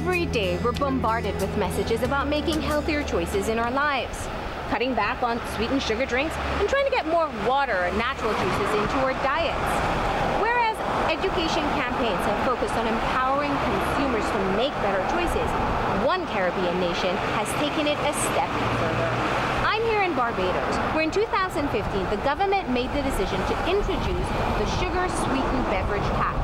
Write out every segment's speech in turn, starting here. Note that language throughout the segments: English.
Every day, we're bombarded with messages about making healthier choices in our lives, cutting back on sweetened sugar drinks, and trying to get more water and natural juices into our diets. Whereas education campaigns have focused on empowering consumers to make better choices, one Caribbean nation has taken it a step further. I'm here in Barbados, where in 2015, the government made the decision to introduce the sugar-sweetened beverage tax.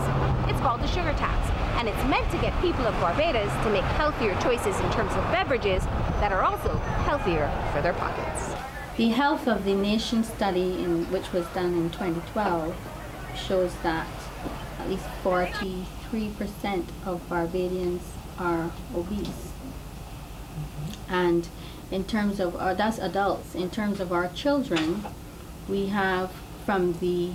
It's called the sugar tax, and it's meant to get people of Barbados to make healthier choices in terms of beverages that are also healthier for their pockets. The Health of the Nation study, which was done in 2012, shows that at least 43% of Barbadians are obese. And in terms of, that's adults, in terms of our children, we have from the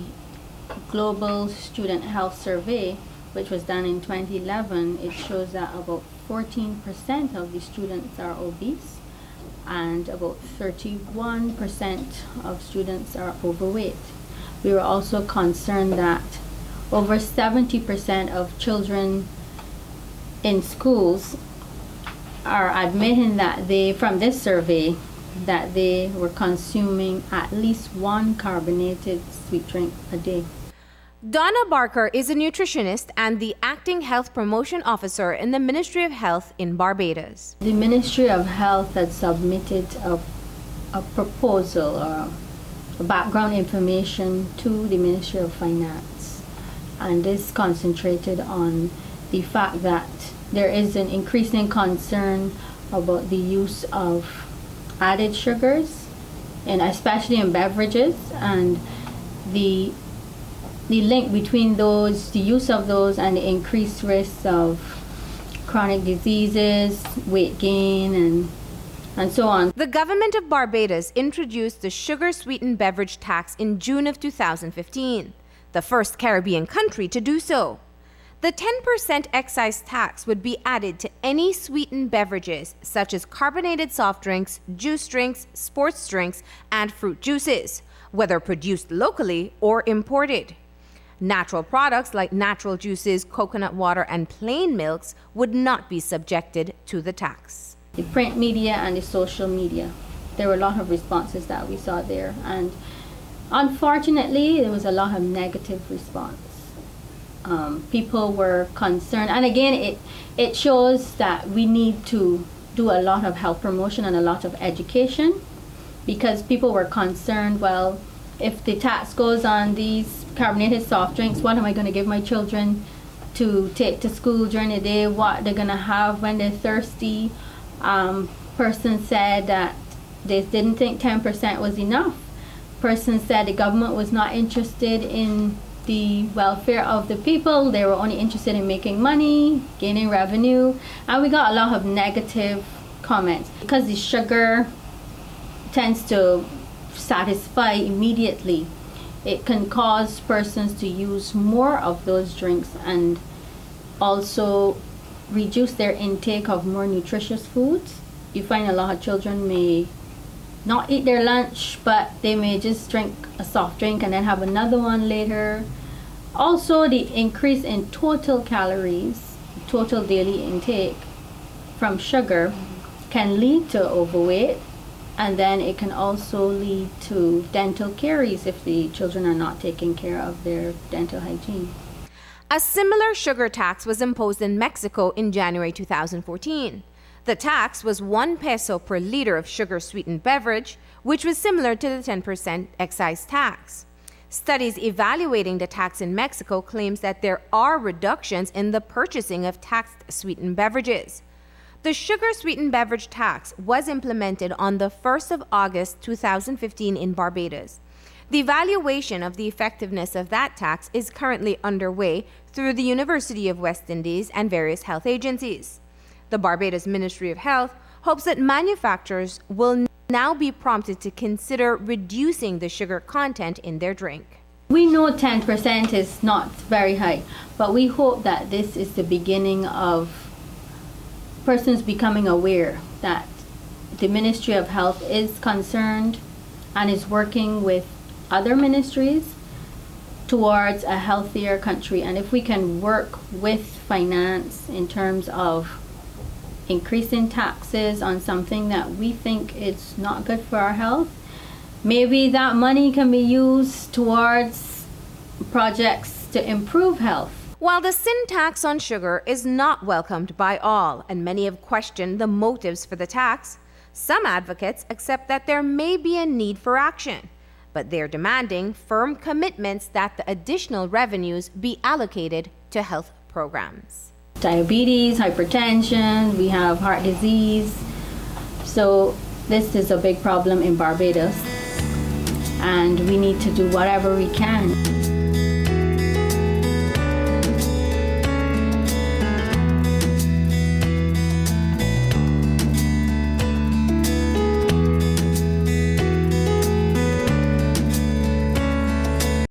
Global Student Health Survey, which was done in 2011, it shows that about 14% of the students are obese and about 31% of students are overweight. We were also concerned that over 70% of children in schools are admitting that from this survey, that they were consuming at least one carbonated sweet drink a day. Donna Barker is a nutritionist and the acting health promotion officer in the Ministry of Health in Barbados. The Ministry of Health had submitted a proposal or background information to the Ministry of Finance, and this concentrated on the fact that there is an increasing concern about the use of added sugars, and especially in beverages, and the link between those, the use of those, and the increased risks of chronic diseases, weight gain, and so on. The government of Barbados introduced the sugar-sweetened beverage tax in June of 2015, the first Caribbean country to do so. The 10% excise tax would be added to any sweetened beverages such as carbonated soft drinks, juice drinks, sports drinks, and fruit juices, whether produced locally or imported. Natural products like natural juices, coconut water, and plain milks would not be subjected to the tax. The print media and the social media, there were a lot of responses that we saw there, and unfortunately there was a lot of negative response. People were concerned, and again it shows that we need to do a lot of health promotion and a lot of education, because people were concerned, well, if the tax goes on these carbonated soft drinks, what am I going to give my children to take to school during the day? What they're going to have when they're thirsty? Person said that they didn't think 10% was enough. Person said the government was not interested in the welfare of the people. They were only interested in making money, gaining revenue. And we got a lot of negative comments because the sugar tends to satisfy immediately. It can cause persons to use more of those drinks and also reduce their intake of more nutritious foods. You find a lot of children may not eat their lunch, but they may just drink a soft drink and then have another one later. Also, the increase in total calories, total daily intake from sugar can lead to overweight, and then it can also lead to dental caries if the children are not taking care of their dental hygiene. A similar sugar tax was imposed in Mexico in January 2014. The tax was 1 peso per liter of sugar-sweetened beverage, which was similar to the 10% excise tax. Studies evaluating the tax in Mexico claims that there are reductions in the purchasing of taxed sweetened beverages. The sugar-sweetened beverage tax was implemented on the 1st of August 2015 in Barbados. The evaluation of the effectiveness of that tax is currently underway through the University of West Indies and various health agencies. The Barbados Ministry of Health hopes that manufacturers will now be prompted to consider reducing the sugar content in their drink. We know 10% is not very high, but we hope that this is the beginning of persons becoming aware that the Ministry of Health is concerned and is working with other ministries towards a healthier country. And if we can work with finance in terms of increasing taxes on something that we think is not good for our health. Maybe that money can be used towards projects to improve health. While the sin tax on sugar is not welcomed by all, and many have questioned the motives for the tax, some advocates accept that there may be a need for action, but they're demanding firm commitments that the additional revenues be allocated to health programs. Diabetes, hypertension, we have heart disease. So this is a big problem in Barbados, and we need to do whatever we can.